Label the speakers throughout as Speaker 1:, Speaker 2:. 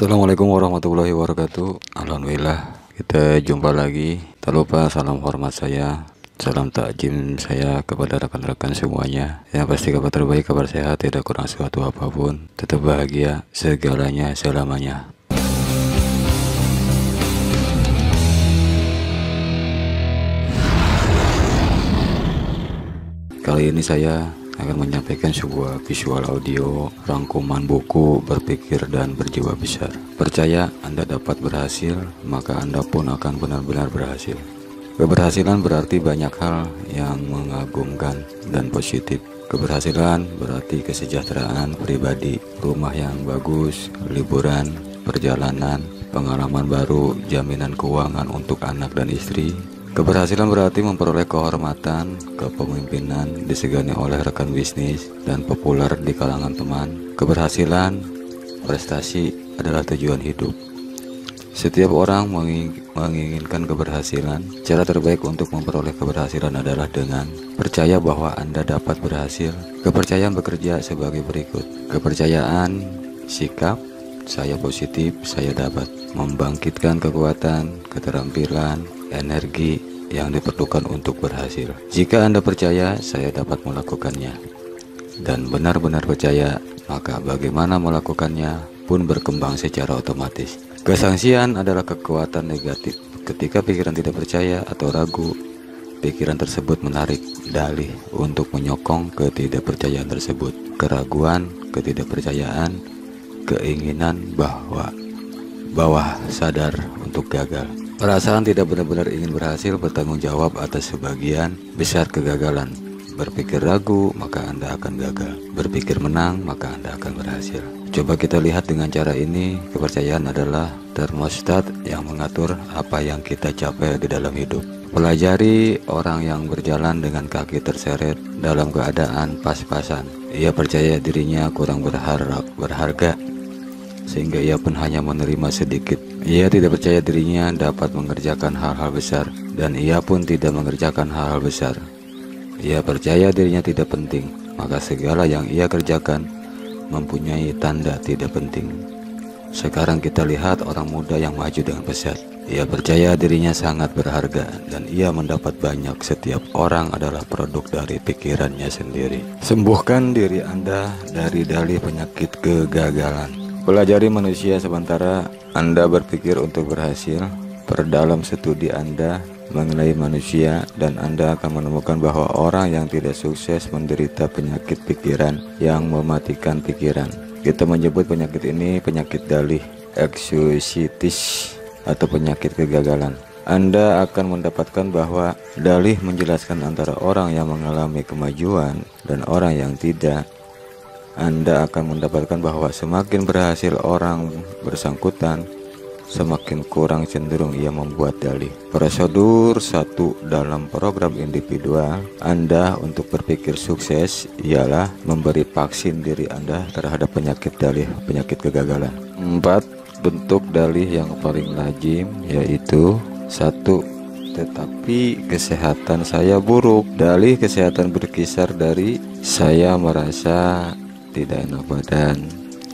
Speaker 1: Assalamualaikum warahmatullahi wabarakatuh. Alhamdulillah kita jumpa lagi. Tak lupa salam hormat saya, salam takjim saya kepada rekan-rekan semuanya. Yang pasti kabar terbaik, kabar sehat, tidak kurang suatu apapun. Tetap bahagia segalanya selamanya. Kali ini saya akan menyampaikan sebuah visual audio rangkuman buku Berpikir dan Berjiwa Besar. Percaya Anda dapat berhasil, maka Anda pun akan benar-benar berhasil. Keberhasilan berarti banyak hal yang mengagumkan dan positif. Keberhasilan berarti kesejahteraan pribadi, rumah yang bagus, liburan, perjalanan, pengalaman baru, jaminan keuangan untuk anak dan istri. Keberhasilan berarti memperoleh kehormatan, kepemimpinan, disegani oleh rekan bisnis, dan populer di kalangan teman. Keberhasilan, prestasi adalah tujuan hidup. Setiap orang menginginkan keberhasilan. Cara terbaik untuk memperoleh keberhasilan adalah dengan percaya bahwa Anda dapat berhasil. Kepercayaan bekerja sebagai berikut. Kepercayaan, sikap, saya positif, saya dapat. Membangkitkan kekuatan, keterampilan, energi yang diperlukan untuk berhasil. Jika Anda percaya, saya dapat melakukannya, dan benar-benar percaya, maka bagaimana melakukannya pun berkembang secara otomatis. Kesangsian adalah kekuatan negatif. Ketika pikiran tidak percaya atau ragu, pikiran tersebut menarik dalih untuk menyokong ketidakpercayaan tersebut. Keraguan, ketidakpercayaan, keinginan bawah sadar untuk gagal. Perasaan tidak benar-benar ingin berhasil bertanggung jawab atas sebagian besar kegagalan. Berpikir ragu, maka Anda akan gagal. Berpikir menang, maka Anda akan berhasil. Coba kita lihat dengan cara ini. Kepercayaan adalah termostat yang mengatur apa yang kita capai di dalam hidup. Pelajari orang yang berjalan dengan kaki terseret dalam keadaan pas-pasan. Ia percaya dirinya kurang berharga, sehingga ia pun hanya menerima sedikit. Ia tidak percaya dirinya dapat mengerjakan hal-hal besar, dan ia pun tidak mengerjakan hal-hal besar. Ia percaya dirinya tidak penting, maka segala yang ia kerjakan mempunyai tanda tidak penting. Sekarang kita lihat orang muda yang maju dengan pesat. Ia percaya dirinya sangat berharga, dan ia mendapat banyak. Setiap orang adalah produk dari pikirannya sendiri. Sembuhkan diri Anda dari dalih penyakit kegagalan. Pelajari manusia sementara Anda berpikir untuk berhasil. Perdalam studi Anda mengenai manusia, dan Anda akan menemukan bahwa orang yang tidak sukses menderita penyakit pikiran yang mematikan pikiran. Kita menyebut penyakit ini penyakit dalih, eksusitis, atau penyakit kegagalan. Anda akan mendapatkan bahwa dalih menjelaskan antara orang yang mengalami kemajuan dan orang yang tidak. Anda akan mendapatkan bahwa semakin berhasil orang bersangkutan, semakin kurang cenderung ia membuat dalih. Prosedur 1 dalam program individual Anda untuk berpikir sukses ialah memberi vaksin diri Anda terhadap penyakit dalih, penyakit kegagalan. 4 bentuk dalih yang paling lazim yaitu 1. Tetapi kesehatan saya buruk. Dalih kesehatan berkisar dari saya merasa tidak enak badan,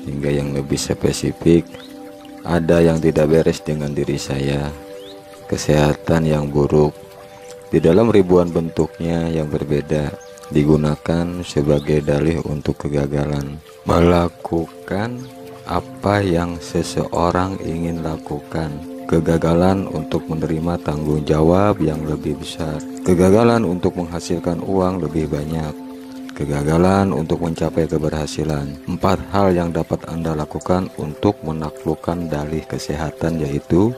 Speaker 1: hingga yang lebih spesifik, ada yang tidak beres dengan diri saya. Kesehatan yang buruk di dalam ribuan bentuknya yang berbeda digunakan sebagai dalih untuk kegagalan. Melakukan apa yang seseorang ingin lakukan. Kegagalan untuk menerima tanggung jawab yang lebih besar. Kegagalan untuk menghasilkan uang lebih banyak. Kegagalan untuk mencapai keberhasilan. 4 hal yang dapat Anda lakukan untuk menaklukkan dalih kesehatan yaitu: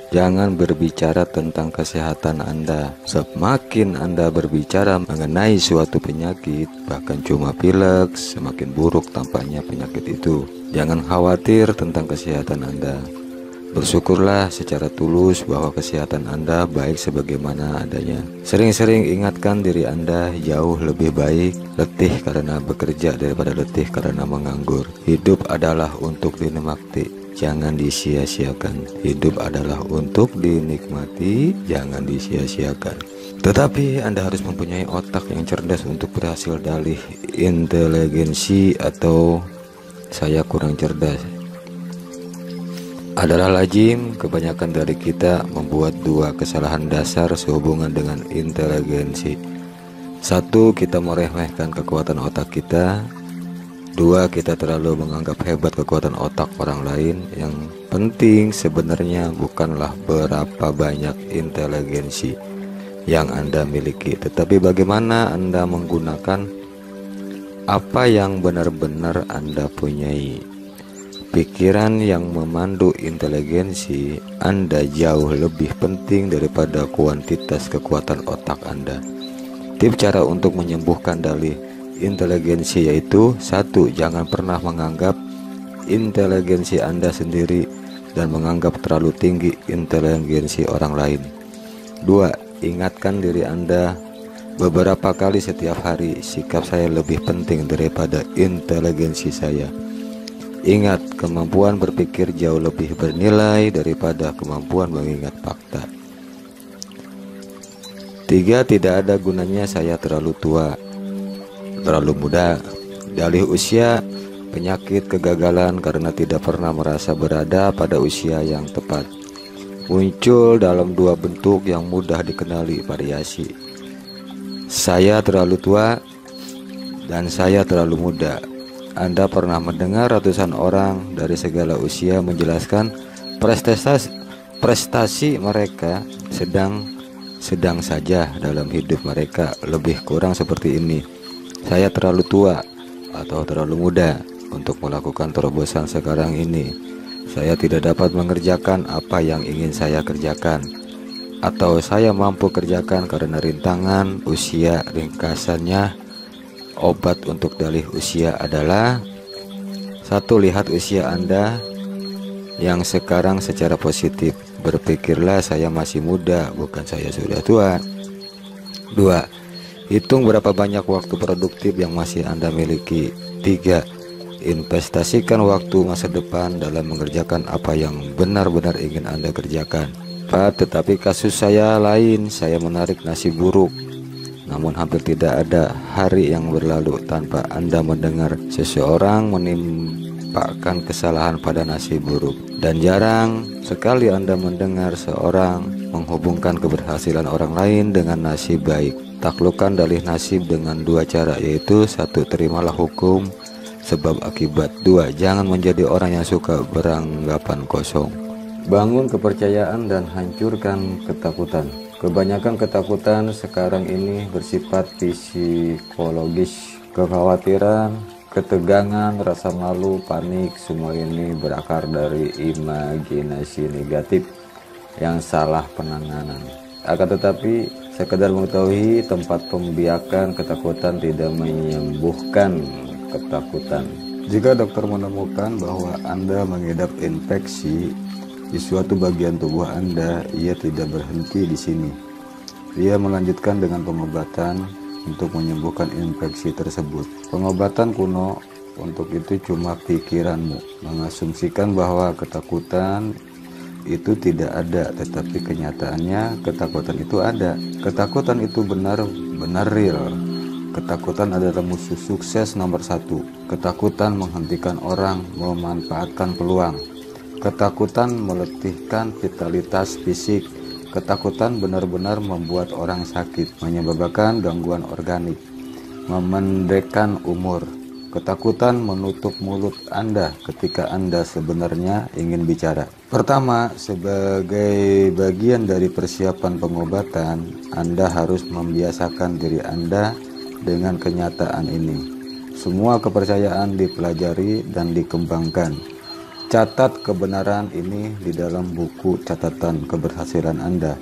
Speaker 1: jangan berbicara tentang kesehatan Anda. Semakin Anda berbicara mengenai suatu penyakit, bahkan cuma pilek, semakin buruk tampaknya penyakit itu. Jangan khawatir tentang kesehatan Anda. Bersyukurlah secara tulus bahwa kesehatan Anda baik sebagaimana adanya. Sering-sering ingatkan diri Anda jauh lebih baik letih karena bekerja daripada letih karena menganggur. Hidup adalah untuk dinikmati, jangan disia-siakan. Hidup adalah untuk dinikmati, jangan disia-siakan. Tetapi Anda harus mempunyai otak yang cerdas untuk berhasil dalih. Inteligensi atau saya kurang cerdas. adalah lazim kebanyakan dari kita membuat dua kesalahan dasar sehubungan dengan inteligensi. Satu, kita meremehkan kekuatan otak kita. Dua, kita terlalu menganggap hebat kekuatan otak orang lain. Yang penting sebenarnya bukanlah berapa banyak inteligensi yang Anda miliki, tetapi bagaimana Anda menggunakan apa yang benar-benar Anda punyai. Pikiran yang memandu inteligensi Anda jauh lebih penting daripada kuantitas kekuatan otak Anda. Tip cara untuk menyembuhkan dalih inteligensi yaitu: 1. Jangan pernah menganggap inteligensi Anda sendiri dan menganggap terlalu tinggi inteligensi orang lain. 2. Ingatkan diri Anda beberapa kali setiap hari, sikap saya lebih penting daripada inteligensi saya. Ingat, kemampuan berpikir jauh lebih bernilai daripada kemampuan mengingat fakta. 3. Tidak ada gunanya saya terlalu tua, terlalu muda. Dalih usia, penyakit, kegagalan karena tidak pernah merasa berada pada usia yang tepat. Muncul dalam dua bentuk yang mudah dikenali variasi: saya terlalu tua dan saya terlalu muda. Anda pernah mendengar ratusan orang dari segala usia menjelaskan prestasi mereka sedang saja dalam hidup mereka, lebih kurang seperti ini: saya terlalu tua atau terlalu muda untuk melakukan terobosan sekarang ini. Saya tidak dapat mengerjakan apa yang ingin saya kerjakan, atau saya mampu kerjakan karena rintangan usia. Ringkasannya, obat untuk dalih usia adalah: 1. Lihat usia Anda yang sekarang secara positif. Berpikirlah, saya masih muda, bukan saya sudah tua. 2. Hitung berapa banyak waktu produktif yang masih Anda miliki. 3. Investasikan waktu masa depan dalam mengerjakan apa yang benar-benar ingin Anda kerjakan. 4. Tetapi kasus saya lain, saya menarik nasib buruk. Namun hampir tidak ada hari yang berlalu tanpa Anda mendengar seseorang menimpakan kesalahan pada nasib buruk. Dan jarang sekali Anda mendengar seorang menghubungkan keberhasilan orang lain dengan nasib baik. Taklukkan dalih nasib dengan dua cara, yaitu: 1. Terimalah hukum sebab akibat. 2. Jangan menjadi orang yang suka beranggapan kosong. Bangun kepercayaan dan hancurkan ketakutan. Kebanyakan ketakutan sekarang ini bersifat psikologis. Kekhawatiran, ketegangan, rasa malu, panik, semua ini berakar dari imajinasi negatif yang salah penanganan. Akan tetapi, sekedar mengetahui tempat pembiakan ketakutan tidak menyembuhkan ketakutan. Jika dokter menemukan bahwa Anda mengidap infeksi di suatu bagian tubuh Anda, ia tidak berhenti di sini. Ia melanjutkan dengan pengobatan untuk menyembuhkan infeksi tersebut. Pengobatan kuno untuk itu cuma pikiranmu, mengasumsikan bahwa ketakutan itu tidak ada, tetapi kenyataannya ketakutan itu ada. Ketakutan itu benar-benar real. Ketakutan adalah musuh sukses nomor 1. Ketakutan menghentikan orang memanfaatkan peluang. Ketakutan meletihkan vitalitas fisik. Ketakutan benar-benar membuat orang sakit, menyebabkan gangguan organik, memendekkan umur. Ketakutan menutup mulut Anda ketika Anda sebenarnya ingin bicara. Pertama, sebagai bagian dari persiapan pengobatan, Anda harus membiasakan diri Anda dengan kenyataan ini. Semua kepercayaan dipelajari dan dikembangkan. Catat kebenaran ini di dalam buku catatan keberhasilan Anda.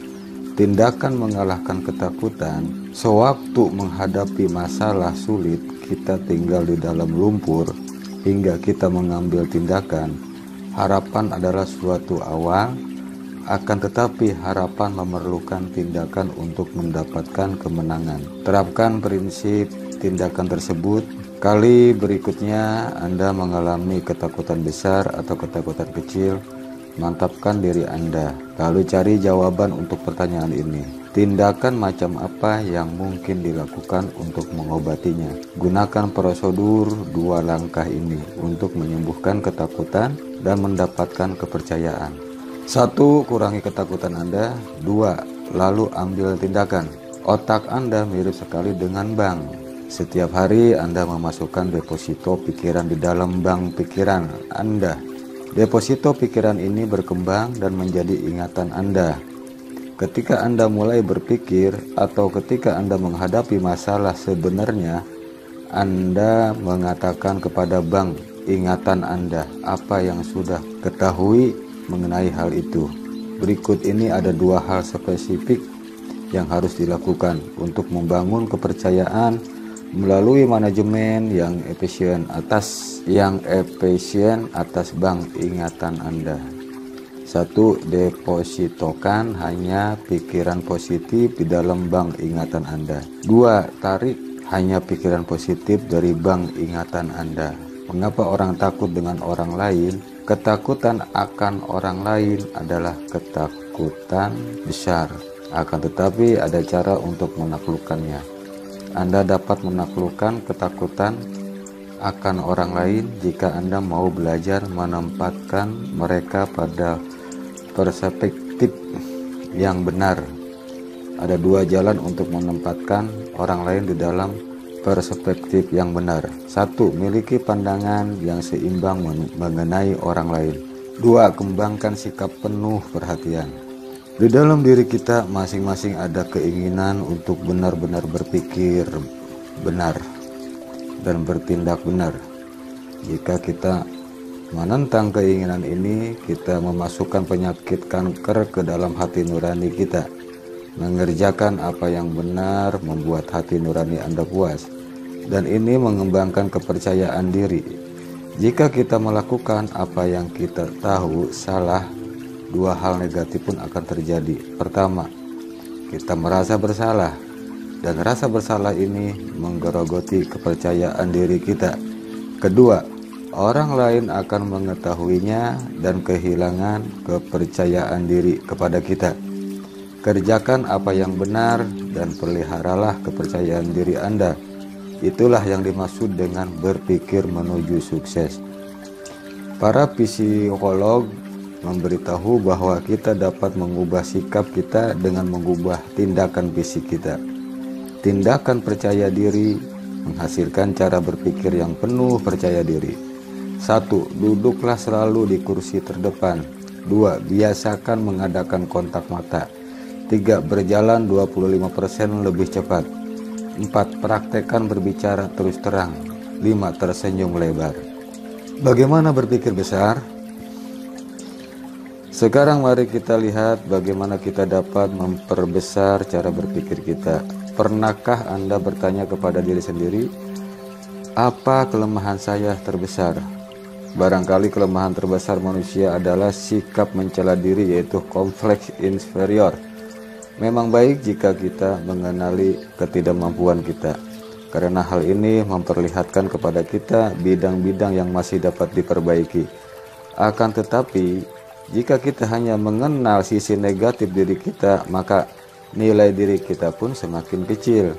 Speaker 1: Tindakan mengalahkan ketakutan. Sewaktu menghadapi masalah sulit, kita tinggal di dalam lumpur hingga kita mengambil tindakan. Harapan adalah suatu awal, akan tetapi harapan memerlukan tindakan untuk mendapatkan kemenangan. Terapkan prinsip tindakan tersebut. Kali berikutnya Anda mengalami ketakutan besar atau ketakutan kecil, mantapkan diri Anda, lalu cari jawaban untuk pertanyaan ini. Tindakan macam apa yang mungkin dilakukan untuk mengobatinya? Gunakan prosedur 2 langkah ini untuk menyembuhkan ketakutan dan mendapatkan kepercayaan. 1. Kurangi ketakutan Anda. 2. Lalu ambil tindakan. Otak Anda mirip sekali dengan bank. Setiap hari Anda memasukkan deposito pikiran di dalam bank pikiran Anda. Deposito pikiran ini berkembang dan menjadi ingatan Anda. Ketika Anda mulai berpikir atau ketika Anda menghadapi masalah sebenarnya, Anda mengatakan kepada bank ingatan Anda apa yang sudah ketahui mengenai hal itu. Berikut ini ada 2 hal spesifik yang harus dilakukan untuk membangun kepercayaan melalui manajemen yang efisien atas bank ingatan Anda. 1. Depositokan hanya pikiran positif di dalam bank ingatan Anda. 2. Tarik hanya pikiran positif dari bank ingatan Anda. Mengapa orang takut dengan orang lain? Ketakutan akan orang lain adalah ketakutan besar. Akan tetapi ada cara untuk menaklukkannya. Anda dapat menaklukkan ketakutan akan orang lain jika Anda mau belajar menempatkan mereka pada perspektif yang benar. Ada 2 jalan untuk menempatkan orang lain di dalam perspektif yang benar. 1. Miliki pandangan yang seimbang mengenai orang lain. 2. Kembangkan sikap penuh perhatian. Di dalam diri kita masing-masing ada keinginan untuk benar-benar berpikir benar dan bertindak benar. Jika kita menentang keinginan ini, kita memasukkan penyakit kanker ke dalam hati nurani kita. Mengerjakan apa yang benar membuat hati nurani Anda puas, dan ini mengembangkan kepercayaan diri. Jika kita melakukan apa yang kita tahu salah, 2 hal negatif pun akan terjadi. Pertama, kita merasa bersalah, dan rasa bersalah ini menggerogoti kepercayaan diri kita. Kedua, orang lain akan mengetahuinya dan kehilangan kepercayaan diri kepada kita. Kerjakan apa yang benar dan peliharalah kepercayaan diri Anda. Itulah yang dimaksud dengan berpikir menuju sukses. Para psikolog memberitahu bahwa kita dapat mengubah sikap kita dengan mengubah tindakan fisik kita. Tindakan percaya diri menghasilkan cara berpikir yang penuh percaya diri. 1. Duduklah selalu di kursi terdepan. 2. Biasakan mengadakan kontak mata. 3. Berjalan 25% lebih cepat. 4. Praktekkan berbicara terus terang. 5. Tersenyum lebar. Bagaimana berpikir besar? Sekarang mari kita lihat bagaimana kita dapat memperbesar cara berpikir kita. Pernahkah Anda bertanya kepada diri sendiri, apa kelemahan saya terbesar? Barangkali kelemahan terbesar manusia adalah sikap mencela diri, yaitu kompleks inferior. Memang baik jika kita mengenali ketidakmampuan kita, karena hal ini memperlihatkan kepada kita bidang-bidang yang masih dapat diperbaiki. Akan tetapi, jika kita hanya mengenal sisi negatif diri kita, maka nilai diri kita pun semakin kecil.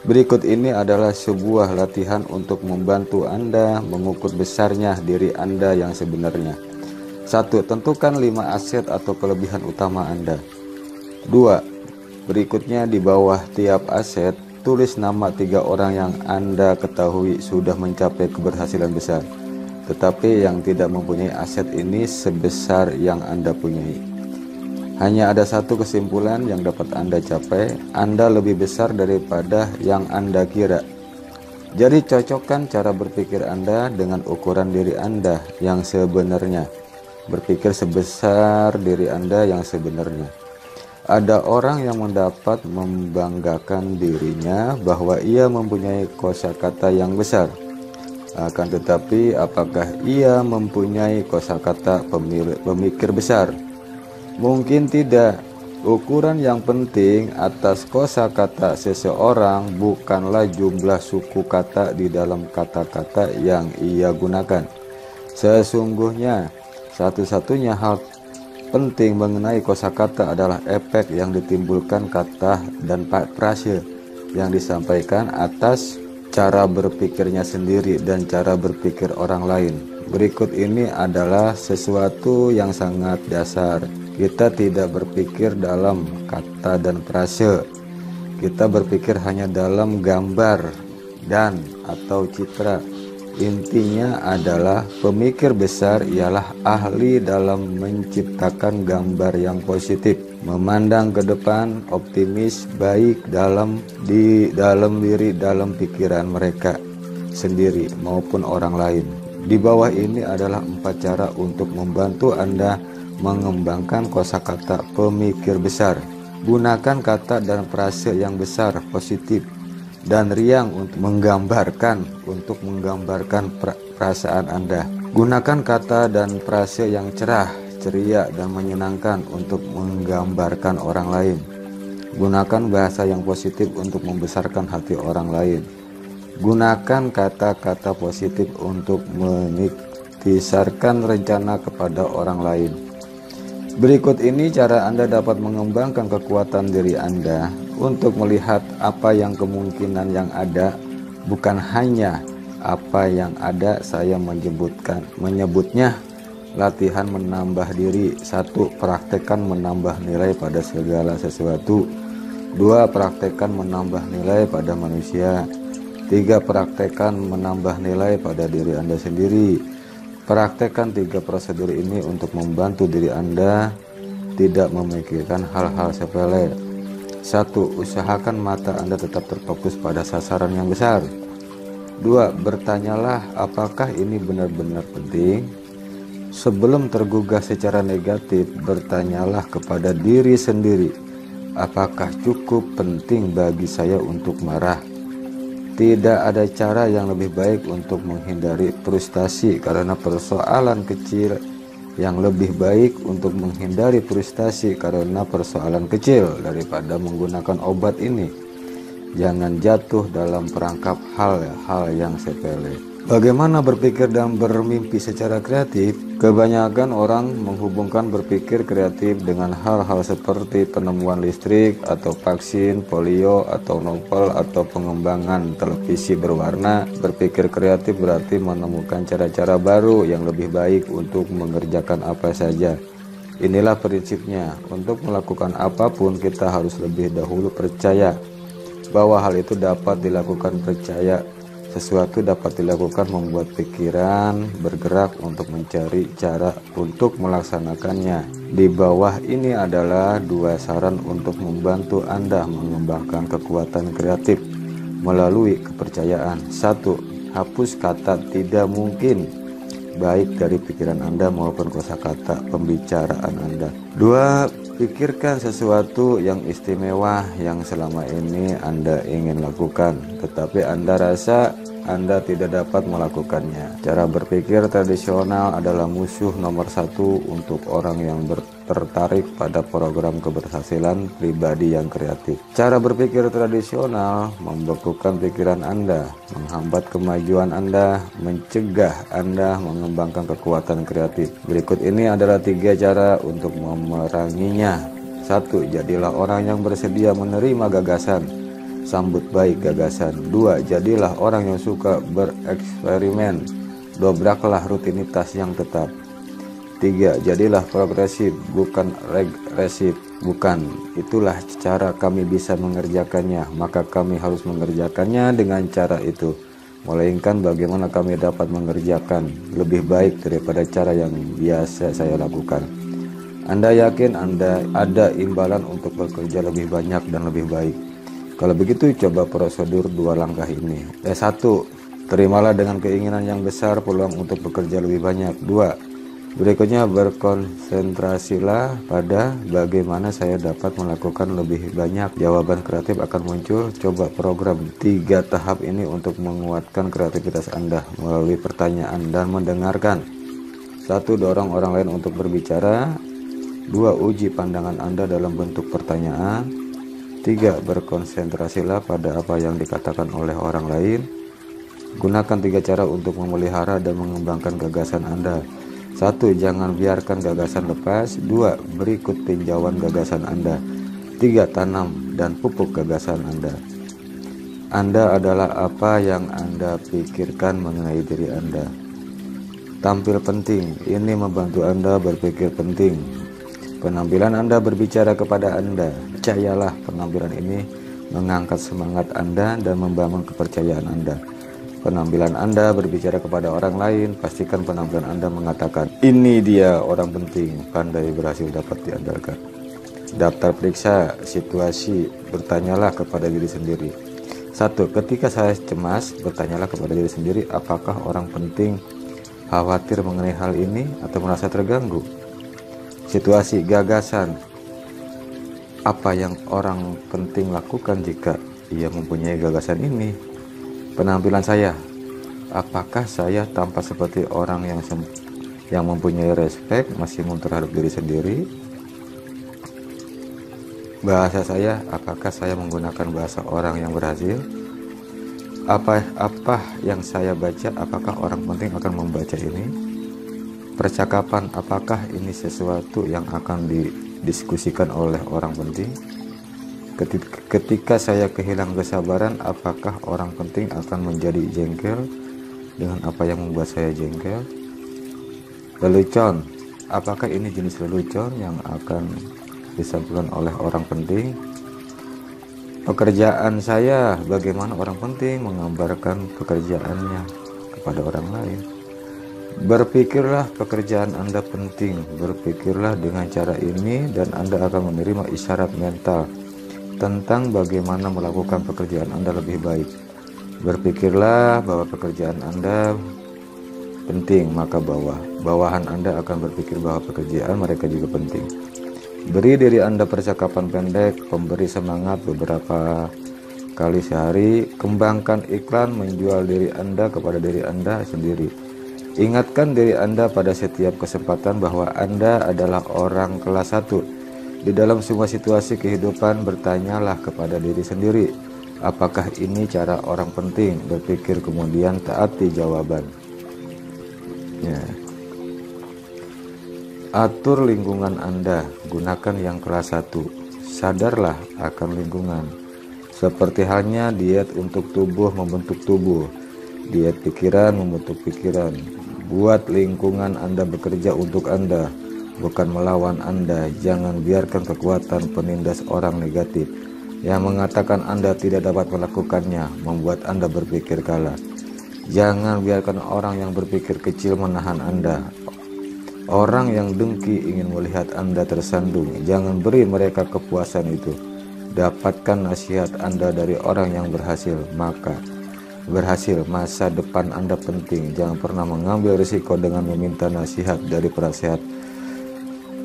Speaker 1: Berikut ini adalah sebuah latihan untuk membantu Anda mengukur besarnya diri Anda yang sebenarnya. 1. Tentukan 5 aset atau kelebihan utama Anda. 2. Berikutnya di bawah tiap aset, tulis nama 3 orang yang Anda ketahui sudah mencapai keberhasilan besar, tetapi yang tidak mempunyai aset ini sebesar yang Anda punyai. Hanya ada satu kesimpulan yang dapat Anda capai, Anda lebih besar daripada yang Anda kira. Jadi cocokkan cara berpikir Anda dengan ukuran diri Anda yang sebenarnya. Berpikir sebesar diri Anda yang sebenarnya. Ada orang yang mendapat membanggakan dirinya bahwa ia mempunyai kosakata yang besar. Akan tetapi, apakah ia mempunyai kosakata pemikir besar? Mungkin tidak. Ukuran yang penting atas kosakata seseorang bukanlah jumlah suku kata di dalam kata-kata yang ia gunakan. Sesungguhnya, satu-satunya hal penting mengenai kosakata adalah efek yang ditimbulkan kata dan frase yang disampaikan atas cara berpikirnya sendiri dan cara berpikir orang lain. Berikut ini adalah sesuatu yang sangat dasar. Kita tidak berpikir dalam kata dan frase. Kita berpikir hanya dalam gambar dan atau citra. Intinya adalah pemikir besar ialah ahli dalam menciptakan gambar yang positif, memandang ke depan, optimis, baik dalam diri, dalam pikiran mereka sendiri maupun orang lain. Di bawah ini adalah 4 cara untuk membantu Anda mengembangkan kosakata pemikir besar. Gunakan kata dan frase yang besar, positif, dan riang untuk menggambarkan perasaan Anda. Gunakan kata dan frase yang cerah, ceria, dan menyenangkan untuk menggambarkan orang lain. Gunakan bahasa yang positif untuk membesarkan hati orang lain. Gunakan kata-kata positif untuk meniktisarkan rencana kepada orang lain. Berikut ini cara Anda dapat mengembangkan kekuatan diri Anda untuk melihat apa yang kemungkinan yang ada, bukan hanya apa yang ada. Saya menyebutnya latihan menambah diri. 1. Praktekkan menambah nilai pada segala sesuatu. 2. Praktekkan menambah nilai pada manusia. 3. Praktekkan menambah nilai pada diri Anda sendiri. Praktekkan 3 prosedur ini untuk membantu diri Anda tidak memikirkan hal-hal sepele. 1. Usahakan mata Anda tetap terfokus pada sasaran yang besar. 2. Bertanyalah apakah ini benar-benar penting. Sebelum tergugah secara negatif, bertanyalah kepada diri sendiri, apakah cukup penting bagi saya untuk marah? Tidak ada cara yang lebih baik untuk menghindari frustasi karena persoalan kecil yang lebih baik untuk menghindari frustasi karena persoalan kecil daripada menggunakan obat ini. Jangan jatuh dalam perangkap hal-hal yang sepele. Bagaimana berpikir dan bermimpi secara kreatif? Kebanyakan orang menghubungkan berpikir kreatif dengan hal-hal seperti penemuan listrik atau vaksin, polio, atau novel, atau pengembangan televisi berwarna. Berpikir kreatif berarti menemukan cara-cara baru yang lebih baik untuk mengerjakan apa saja. Inilah prinsipnya, untuk melakukan apapun kita harus lebih dahulu percaya bahwa hal itu dapat dilakukan. Percaya sesuatu dapat dilakukan membuat pikiran bergerak untuk mencari cara untuk melaksanakannya. Di bawah ini adalah 2 saran untuk membantu Anda mengembangkan kekuatan kreatif melalui kepercayaan. 1. Hapus kata tidak mungkin, baik dari pikiran Anda maupun kosakata pembicaraan Anda. 2. Pikirkan sesuatu yang istimewa yang selama ini Anda ingin lakukan, tetapi Anda rasa Anda tidak dapat melakukannya. Cara berpikir tradisional adalah musuh nomor 1 untuk orang yang tertarik pada program keberhasilan pribadi yang kreatif. Cara berpikir tradisional membekukan pikiran Anda, menghambat kemajuan Anda, mencegah Anda mengembangkan kekuatan kreatif. Berikut ini adalah 3 cara untuk memeranginya. 1. Jadilah orang yang bersedia menerima gagasan. Sambut baik gagasan. 2. Jadilah orang yang suka bereksperimen. Dobraklah rutinitas yang tetap. 3. Jadilah progresif, bukan regresif. Bukan, itulah cara kami bisa mengerjakannya, maka kami harus mengerjakannya dengan cara itu. Melainkan bagaimana kami dapat mengerjakan lebih baik daripada cara yang biasa saya lakukan. Anda yakin Anda ada imbalan untuk bekerja lebih banyak dan lebih baik? Kalau begitu, coba prosedur 2 langkah ini. 1. Terimalah dengan keinginan yang besar peluang untuk bekerja lebih banyak. 2. Berikutnya, berkonsentrasilah pada bagaimana saya dapat melakukan lebih banyak. Jawaban kreatif akan muncul. Coba program 3 tahap ini untuk menguatkan kreativitas Anda melalui pertanyaan dan mendengarkan. 1. Dorong orang lain untuk berbicara. 2. Uji pandangan Anda dalam bentuk pertanyaan. 3. Berkonsentrasilah pada apa yang dikatakan oleh orang lain. Gunakan 3 cara untuk memelihara dan mengembangkan gagasan Anda. 1. Jangan biarkan gagasan lepas. 2. Berikut tinjauan gagasan Anda. 3. Tanam dan pupuk gagasan Anda. Anda adalah apa yang Anda pikirkan mengenai diri Anda. Tampil penting, ini membantu Anda berpikir penting. Penampilan Anda berbicara kepada Anda. Percayalah, penampilan ini mengangkat semangat Anda dan membangun kepercayaan Anda. Penampilan Anda berbicara kepada orang lain. Pastikan penampilan Anda mengatakan, ini dia orang penting, pandai berhasil dapat diandalkan. Daftar periksa situasi, bertanyalah kepada diri sendiri. 1. Ketika saya cemas, bertanyalah kepada diri sendiri, apakah orang penting khawatir mengenai hal ini atau merasa terganggu? Situasi, gagasan, apa yang orang penting lakukan jika ia mempunyai gagasan ini? Penampilan saya, apakah saya tampak seperti orang yang mempunyai respek masing-masing terhadap diri sendiri? Bahasa saya, apakah saya menggunakan bahasa orang yang berhasil? Apa yang saya baca, apakah orang penting akan membaca ini? Percakapan, apakah ini sesuatu yang akan didiskusikan oleh orang penting? Ketika saya kehilangan kesabaran, apakah orang penting akan menjadi jengkel dengan apa yang membuat saya jengkel? Lelucon, apakah ini jenis lelucon yang akan disampaikan oleh orang penting? Pekerjaan saya, bagaimana orang penting menggambarkan pekerjaannya kepada orang lain? Berpikirlah pekerjaan Anda penting, berpikirlah dengan cara ini dan Anda akan menerima isyarat mental tentang bagaimana melakukan pekerjaan Anda lebih baik. Berpikirlah bahwa pekerjaan Anda penting, maka bawahan Anda akan berpikir bahwa pekerjaan mereka juga penting. Beri diri Anda percakapan pendek, pemberi semangat beberapa kali sehari. Kembangkan iklan menjual diri Anda kepada diri Anda sendiri. Ingatkan diri Anda pada setiap kesempatan bahwa Anda adalah orang kelas 1. Di dalam semua situasi kehidupan, bertanyalah kepada diri sendiri, apakah ini cara orang penting? Berpikir kemudian taati jawaban. Ya. Atur lingkungan Anda, gunakan yang kelas 1. Sadarlah akan lingkungan. Seperti halnya diet untuk tubuh membentuk tubuh, diet pikiran membentuk pikiran. Buat lingkungan Anda bekerja untuk Anda, bukan melawan Anda. Jangan biarkan kekuatan penindas orang negatif yang mengatakan Anda tidak dapat melakukannya membuat Anda berpikir kalah. Jangan biarkan orang yang berpikir kecil menahan Anda. Orang yang dengki ingin melihat Anda tersandung. Jangan beri mereka kepuasan itu. Dapatkan nasihat Anda dari orang yang berhasil. Masa depan Anda penting. Jangan pernah mengambil risiko dengan meminta nasihat dari penasehat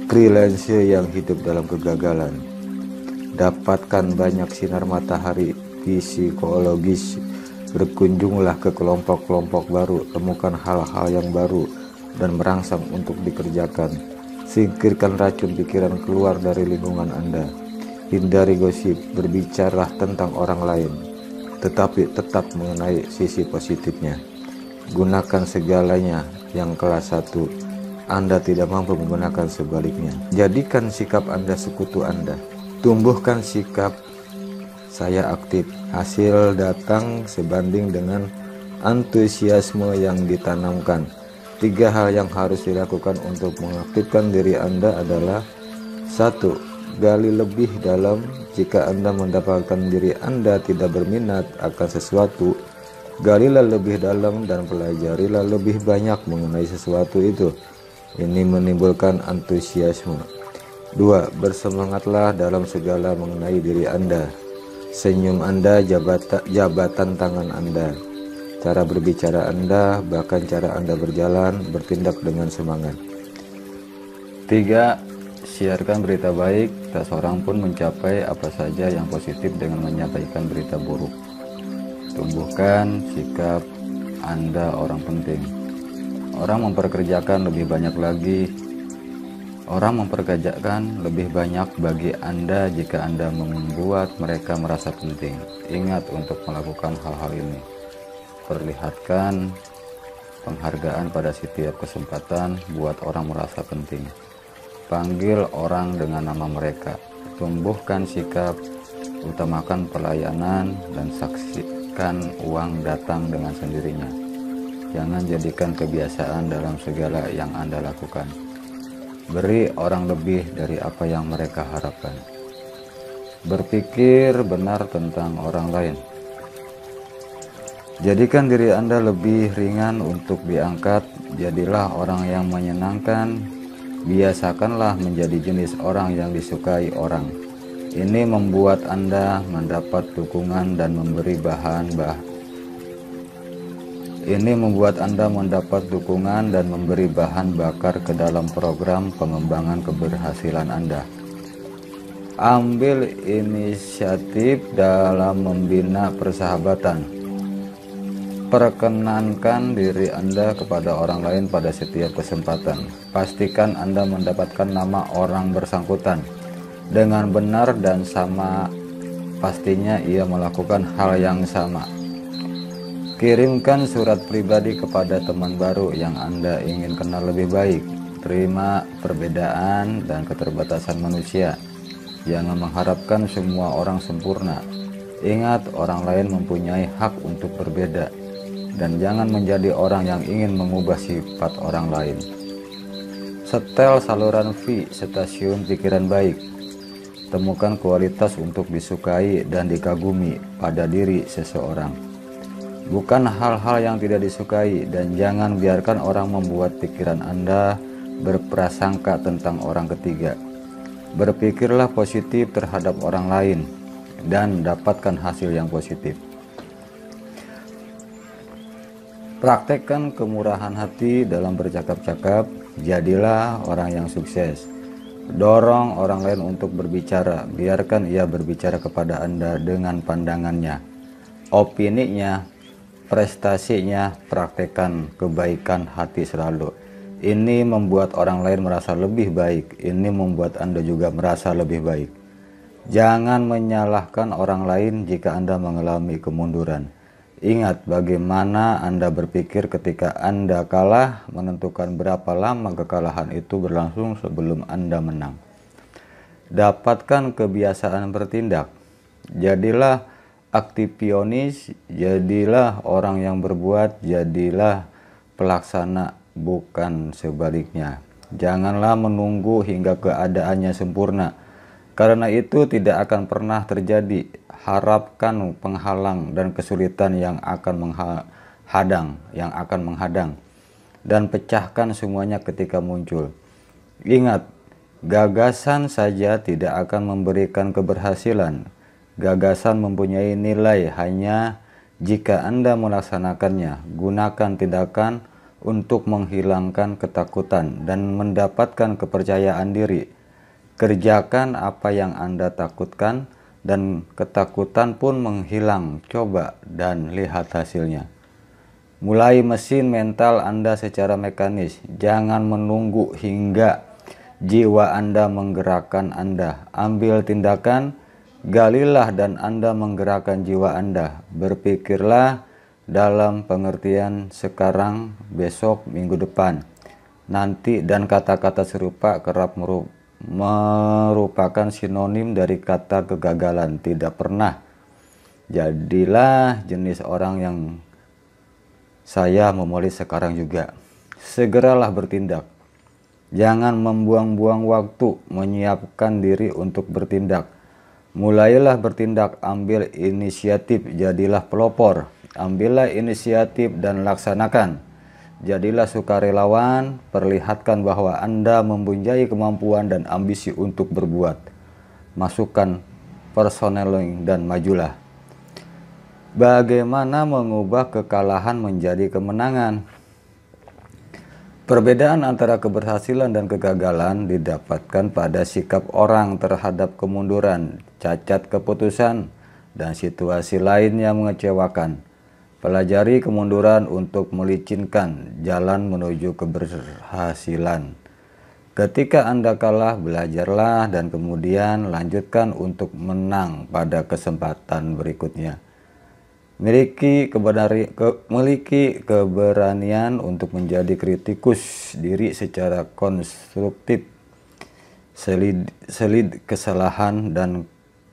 Speaker 1: freelance yang hidup dalam kegagalan. Dapatkan banyak sinar matahari psikologis. Berkunjunglah ke kelompok-kelompok baru. Temukan hal-hal yang baru dan merangsang untuk dikerjakan. Singkirkan racun pikiran keluar dari lingkungan Anda. Hindari gosip. Berbicaralah tentang orang lain, tetapi tetap mengenai sisi positifnya. Gunakan segalanya yang kelas 1. Anda tidak mampu menggunakan sebaliknya. Jadikan sikap Anda sekutu Anda. Tumbuhkan sikap saya aktif. Hasil datang sebanding dengan antusiasme yang ditanamkan. 3 hal yang harus dilakukan untuk mengaktifkan diri Anda adalah: 1. Gali lebih dalam. Jika Anda mendapatkan diri Anda tidak berminat akan sesuatu, galilah lebih dalam dan pelajarilah lebih banyak mengenai sesuatu itu. Ini menimbulkan antusiasme. 2. Bersemangatlah dalam segala mengenai diri Anda. Senyum Anda, jabatan tangan Anda, cara berbicara Anda, bahkan cara Anda berjalan, bertindak dengan semangat. 3. Siarkan berita baik. Tak seorang pun mencapai apa saja yang positif dengan menyampaikan berita buruk. Tumbuhkan sikap Anda orang penting. Orang mempekerjakan lebih banyak bagi Anda jika Anda membuat mereka merasa penting. Ingat untuk melakukan hal-hal ini. Perlihatkan penghargaan pada setiap kesempatan, buat orang merasa penting. Panggil orang dengan nama mereka. Tumbuhkan sikap, utamakan pelayanan, dan saksikan uang datang dengan sendirinya. Jangan jadikan kebiasaan dalam segala yang Anda lakukan. Beri orang lebih dari apa yang mereka harapkan. Berpikir benar tentang orang lain. Jadikan diri Anda lebih ringan untuk diangkat. Jadilah orang yang menyenangkan. Biasakanlah menjadi jenis orang yang disukai orang. Ini membuat Anda mendapat dukungan dan memberi bahan bakar ke dalam program pengembangan keberhasilan Anda. Ambil inisiatif dalam membina persahabatan. Perkenankan diri Anda kepada orang lain pada setiap kesempatan. Pastikan Anda mendapatkan nama orang bersangkutan dengan benar dan sama pastinya ia melakukan hal yang sama. Kirimkan surat pribadi kepada teman baru yang Anda ingin kenal lebih baik. Terima perbedaan dan keterbatasan manusia. Jangan mengharapkan semua orang sempurna. Ingat, orang lain mempunyai hak untuk berbeda. Dan jangan menjadi orang yang ingin mengubah sifat orang lain. Setel saluran V stasiun pikiran baik. Temukan kualitas untuk disukai dan dikagumi pada diri seseorang. Bukan hal-hal yang tidak disukai, dan jangan biarkan orang membuat pikiran Anda berprasangka tentang orang ketiga. Berpikirlah positif terhadap orang lain dan dapatkan hasil yang positif. Praktekkan kemurahan hati dalam bercakap-cakap. Jadilah orang yang sukses. Dorong orang lain untuk berbicara. Biarkan ia berbicara kepada Anda dengan pandangannya, opininya, prestasinya. Praktekkan kebaikan hati selalu. Ini membuat orang lain merasa lebih baik. Ini membuat Anda juga merasa lebih baik. Jangan menyalahkan orang lain jika Anda mengalami kemunduran. Ingat bagaimana Anda berpikir ketika Anda kalah, menentukan berapa lama kekalahan itu berlangsung sebelum Anda menang. Dapatkan kebiasaan bertindak. Jadilah aktifionis, jadilah orang yang berbuat, jadilah pelaksana, bukan sebaliknya. Janganlah menunggu hingga keadaannya sempurna, karena itu tidak akan pernah terjadi. Harapkan penghalang dan kesulitan yang akan menghadang, dan pecahkan semuanya ketika muncul. Ingat, gagasan saja tidak akan memberikan keberhasilan. Gagasan mempunyai nilai hanya jika Anda melaksanakannya. Gunakan tindakan untuk menghilangkan ketakutan dan mendapatkan kepercayaan diri. Kerjakan apa yang Anda takutkan dan ketakutan pun menghilang. Coba dan lihat hasilnya. Mulai mesin mental Anda secara mekanis. Jangan menunggu hingga jiwa Anda menggerakkan Anda. Ambil tindakan. Galilah dan Anda menggerakkan jiwa Anda. Berpikirlah dalam pengertian sekarang, besok, minggu depan, nanti, dan kata-kata serupa kerap merupakan sinonim dari kata kegagalan, tidak pernah. Jadilah jenis orang yang saya memulai sekarang juga. Segeralah bertindak. Jangan membuang-buang waktu menyiapkan diri untuk bertindak. Mulailah bertindak, ambil inisiatif, jadilah pelopor. Ambillah inisiatif dan laksanakan. Jadilah sukarelawan, perlihatkan bahwa Anda mempunyai kemampuan dan ambisi untuk berbuat. Masukkan personeling dan majulah. Bagaimana mengubah kekalahan menjadi kemenangan? Perbedaan antara keberhasilan dan kegagalan didapatkan pada sikap orang terhadap kemunduran, cacat keputusan, dan situasi lain yang mengecewakan. Pelajari kemunduran untuk melicinkan jalan menuju keberhasilan. Ketika Anda kalah, belajarlah dan kemudian lanjutkan untuk menang pada kesempatan berikutnya. Miliki keberanian untuk menjadi kritikus diri secara konstruktif. Selid kesalahan dan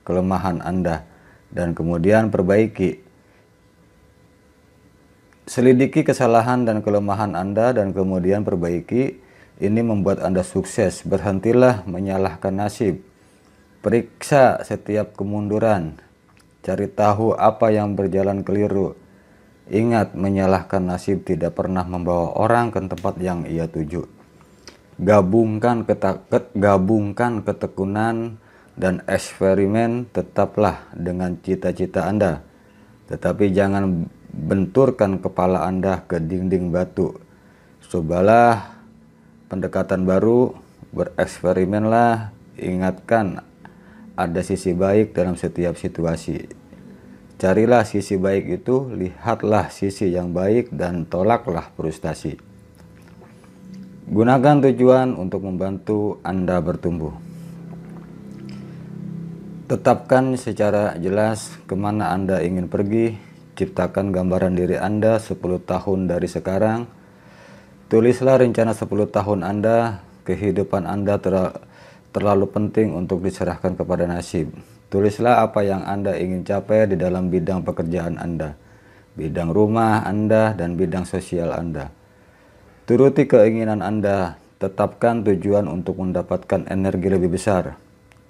Speaker 1: kelemahan Anda dan kemudian perbaiki.
Speaker 2: Selidiki kesalahan dan kelemahan Anda dan kemudian perbaiki. Ini membuat Anda sukses. Berhentilah menyalahkan nasib. Periksa setiap kemunduran. Cari tahu apa yang berjalan keliru. Ingat, menyalahkan nasib tidak pernah membawa orang ke tempat yang ia tuju. Gabungkan ketekunan dan eksperimen. Tetaplah dengan cita-cita Anda. Tetapi jangan benturkan kepala Anda ke dinding batu. Cobalah pendekatan baru, bereksperimenlah, ingatkan ada sisi baik dalam setiap situasi. Carilah sisi baik itu, lihatlah sisi yang baik dan tolaklah frustasi. Gunakan tujuan untuk membantu Anda bertumbuh. Tetapkan secara jelas kemana Anda ingin pergi. Ciptakan gambaran diri Anda 10 tahun dari sekarang. Tulislah rencana 10 tahun Anda. Kehidupan Anda terlalu penting untuk diserahkan kepada nasib. Tulislah apa yang Anda ingin capai di dalam bidang pekerjaan Anda, bidang rumah Anda, dan bidang sosial Anda. Turuti keinginan Anda. Tetapkan tujuan untuk mendapatkan energi lebih besar.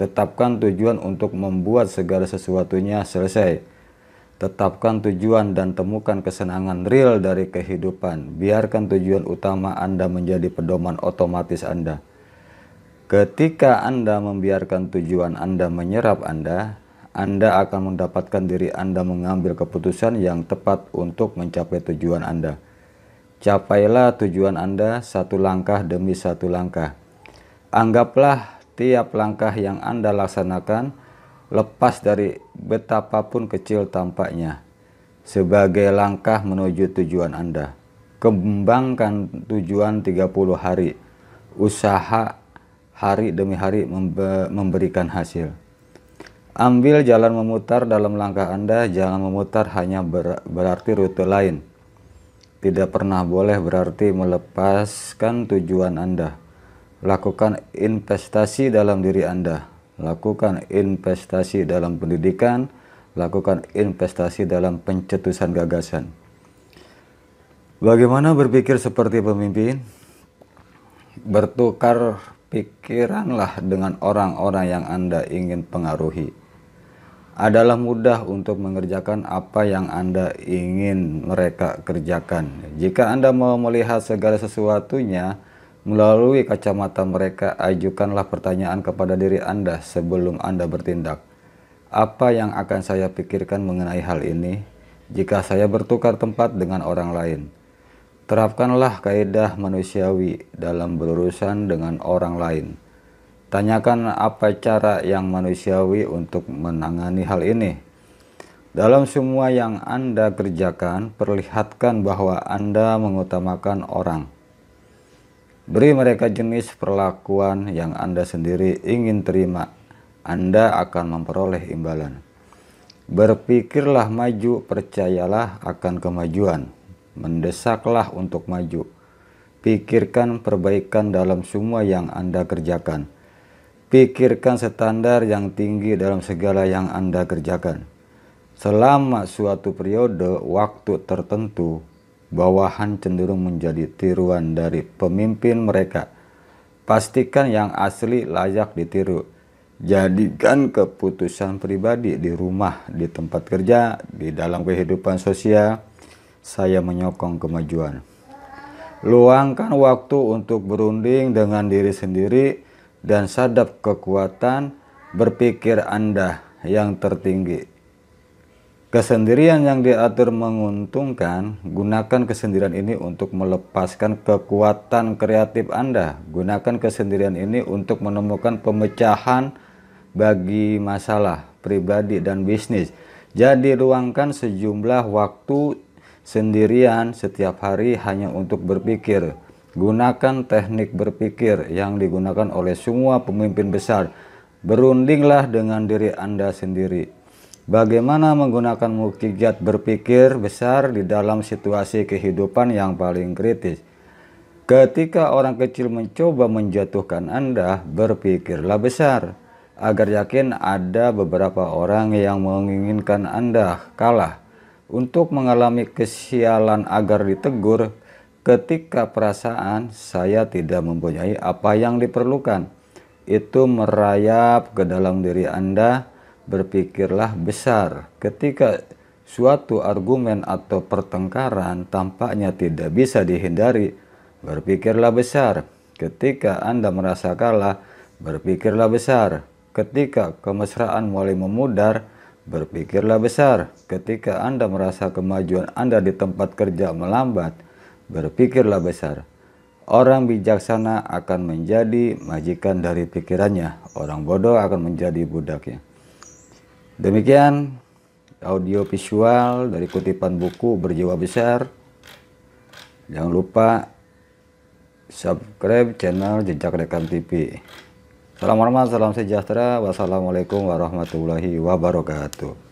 Speaker 2: Tetapkan tujuan untuk membuat segala sesuatunya selesai. Tetapkan tujuan dan temukan kesenangan real dari kehidupan. Biarkan tujuan utama Anda menjadi pedoman otomatis Anda. Ketika Anda membiarkan tujuan Anda menyerap Anda akan mendapatkan diri Anda mengambil keputusan yang tepat untuk mencapai tujuan Anda. Capailah tujuan Anda satu langkah demi satu langkah. Anggaplah tiap langkah yang Anda laksanakan, lepas dari betapapun kecil tampaknya, sebagai langkah menuju tujuan Anda. Kembangkan tujuan 30 hari. Usaha hari demi hari memberikan hasil. Ambil jalan memutar dalam langkah Anda. Jangan memutar hanya berarti rute lain. Tidak pernah boleh berarti melepaskan tujuan Anda. Lakukan investasi dalam diri Anda. Lakukan investasi dalam pendidikan, lakukan investasi dalam pencetusan gagasan. Bagaimana berpikir seperti pemimpin? Bertukar pikiranlah dengan orang-orang yang Anda ingin pengaruhi. Adalah mudah untuk mengerjakan apa yang Anda ingin mereka kerjakan. Jika Anda mau melihat segala sesuatunya melalui kacamata mereka, ajukanlah pertanyaan kepada diri Anda sebelum Anda bertindak. Apa yang akan saya pikirkan mengenai hal ini jika saya bertukar tempat dengan orang lain? Terapkanlah kaidah manusiawi dalam berurusan dengan orang lain. Tanyakan apa cara yang manusiawi untuk menangani hal ini. Dalam semua yang Anda kerjakan, perlihatkan bahwa Anda mengutamakan orang. Beri mereka jenis perlakuan yang Anda sendiri ingin terima. Anda akan memperoleh imbalan. Berpikirlah maju, percayalah akan kemajuan. Mendesaklah untuk maju. Pikirkan perbaikan dalam semua yang Anda kerjakan. Pikirkan standar yang tinggi dalam segala yang Anda kerjakan. Selama suatu periode waktu tertentu, bawahan cenderung menjadi tiruan dari pemimpin mereka. Pastikan yang asli layak ditiru. Jadikan keputusan pribadi di rumah, di tempat kerja, di dalam kehidupan sosial. Saya menyokong kemajuan. Luangkan waktu untuk berunding dengan diri sendiri dan sadap kekuatan berpikir Anda yang tertinggi. Kesendirian yang diatur menguntungkan. Gunakan kesendirian ini untuk melepaskan kekuatan kreatif Anda. Gunakan kesendirian ini untuk menemukan pemecahan bagi masalah pribadi dan bisnis. Jadi luangkan sejumlah waktu sendirian setiap hari hanya untuk berpikir. Gunakan teknik berpikir yang digunakan oleh semua pemimpin besar. Berundinglah dengan diri Anda sendiri. Bagaimana menggunakan mukjizat berpikir besar di dalam situasi kehidupan yang paling kritis? Ketika orang kecil mencoba menjatuhkan Anda, berpikirlah besar, agar yakin ada beberapa orang yang menginginkan Anda kalah. untuk mengalami kesialan agar ditegur ketika perasaan saya tidak mempunyai apa yang diperlukan. Itu merayap ke dalam diri Anda. Berpikirlah besar. Ketika suatu argumen atau pertengkaran tampaknya tidak bisa dihindari, berpikirlah besar. Ketika Anda merasa kalah, berpikirlah besar. Ketika kemesraan mulai memudar, berpikirlah besar. Ketika Anda merasa kemajuan Anda di tempat kerja melambat, berpikirlah besar. Orang bijaksana akan menjadi majikan dari pikirannya. Orang bodoh akan menjadi budaknya. Demikian audio visual dari kutipan buku Berjiwa Besar. Jangan lupa subscribe channel Jejak Rekam TV. Salam hormat, salam sejahtera. Wassalamualaikum warahmatullahi wabarakatuh.